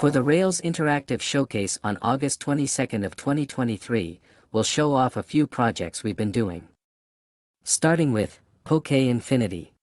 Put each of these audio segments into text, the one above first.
For the Rales Interactive Showcase on August 22nd of 2023, we'll show off a few projects we've been doing. Starting with Poke Infinity.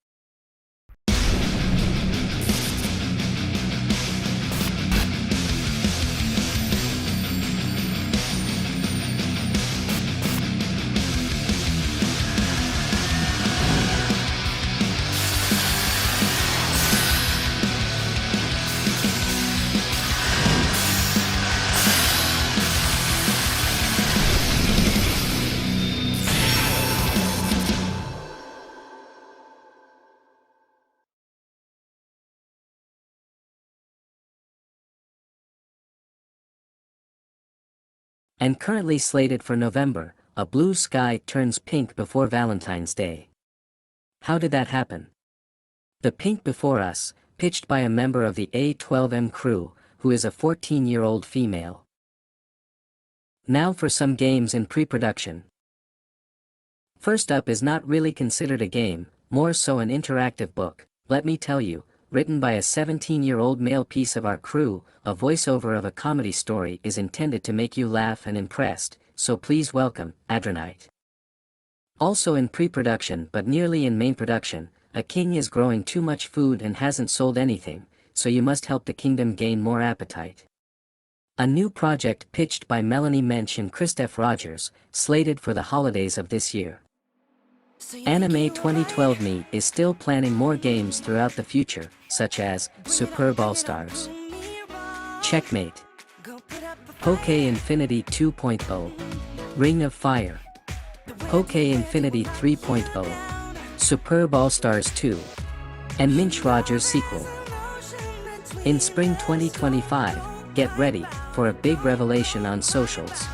And currently slated for November, A Blue Sky turns pink before Valentine's Day. How did that happen? The Pink Before Us, pitched by a member of the A12M crew, who is a 14-year-old female. Now for some games in pre-production. First up is not really considered a game, more so an interactive book, let me tell you, written by a 17-year-old male piece of our crew. A voiceover of a comedy story is intended to make you laugh and impressed, so please welcome, Adrenite. Also in pre-production but nearly in main production, a king is growing too much food and hasn't sold anything, so you must help the kingdom gain more appetite. A new project pitched by Melanie Mensch and Christoph Rogers, slated for the holidays of this year. Anime2012Mii is still planning more games throughout the future, such as Superb All-Stars, Checkmate, Poke Infinity 2.0, Ring of Fire, Poke Infinity 3.0, Superb All-Stars 2, and Minch Rogers sequel. In spring 2025, get ready for a big revelation on socials.